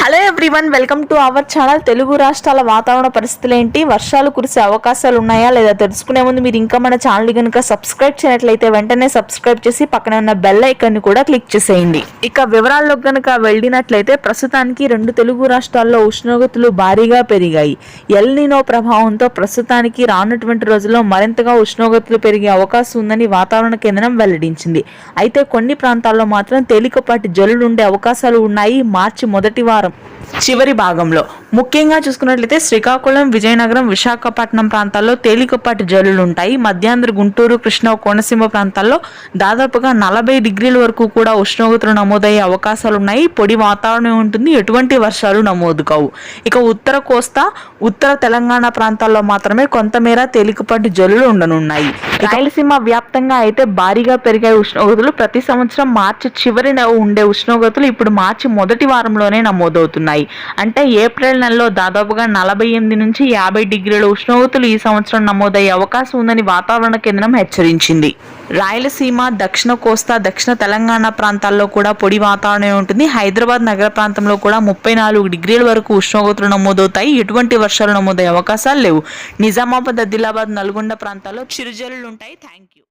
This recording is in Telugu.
Hello everyone, welcome to our channel. Telugu రాష్ట్రాల వాతావరణ పరిస్థితులు ఏంటి, వర్షాలు కురిసే అవకాశాలు ఉన్నాయా లేదా తెలుసుకునే ముందు మీరు ఇంకా మన ఛానల్ కనుక సబ్స్క్రైబ్ చేయనట్లయితే వెంటనే సబ్స్క్రైబ్ చేసి పక్కన ఉన్న బెల్ ఐకాన్ ని కూడా క్లిక్ చేసేయండి. ఇక వివరాల్లో కనుక వెళ్ళినట్లయితే ప్రస్తుతానికి రెండు తెలుగు రాష్ట్రాల్లో ఉష్ణోగ్రతలు భారీగా పెరిగాయి. ఎల్ నినో ప్రభావంతో ప్రస్తుతానికి రానున్నటువంటి రోజుల్లో మరింతగా ఉష్ణోగ్రతలు పెరిగే అవకాశం ఉందని వాతావరణ కేంద్రం వెల్లడించింది. అయితే కొన్ని ప్రాంతాల్లో మాత్రం తేలికపాటి జల్లులు ఉండే అవకాశాలు ఉన్నాయి. మార్చి మొదటి వారం చివరి భాగంలో ముఖ్యంగా చూసుకున్నట్లయితే శ్రీకాకుళం, విజయనగరం, విశాఖపట్నం ప్రాంతాల్లో తేలికపాటి జల్లులు ఉంటాయి. మధ్యాంధ్ర, గుంటూరు, కృష్ణా, కోనసీమ ప్రాంతాల్లో దాదాపుగా 40 డిగ్రీల వరకు కూడా ఉష్ణోగ్రతలు నమోదయ్యే అవకాశాలు ఉన్నాయి. పొడి వాతావరణం ఉంటుంది, ఎటువంటి వర్షాలు నమోదు కావు. ఇక ఉత్తర కోస్తా, ఉత్తర తెలంగాణ ప్రాంతాల్లో మాత్రమే కొంతమేర తేలికపాటి జల్లులు ఉండనున్నాయి. రాయలసీమ వ్యాప్తంగా అయితే భారీగా పెరిగే ఉష్ణోగ్రతలు ప్రతి సంవత్సరం మార్చి చివరిన ఉండే ఉష్ణోగ్రతలు ఇప్పుడు మార్చి మొదటి వారంలోనే నమోదవుతున్నాయి. అంటే ఏప్రిల్ నెలలో దాదాపుగా 48 నుంచి 50 డిగ్రీల ఉష్ణోగ్రతలు ఈ సంవత్సరం నమోదయ్యే అవకాశం ఉందని వాతావరణ కేంద్రం హెచ్చరించింది. రాయలసీమ, దక్షిణ కోస్తా, దక్షిణ తెలంగాణ ప్రాంతాల్లో కూడా పొడి వాతావరణం ఉంటుంది. హైదరాబాద్ నగర ప్రాంతంలో కూడా 34 డిగ్రీల వరకు ఉష్ణోగ్రతలు నమోదవుతాయి. ఎటువంటి వర్షాలు నమోదయ్యే అవకాశాలు లేవు. నిజామాబాద్, ఆదిలాబాద్, నల్గొండ ప్రాంతాల్లో చిరుజల్లులు ఉంటాయి. Thank you.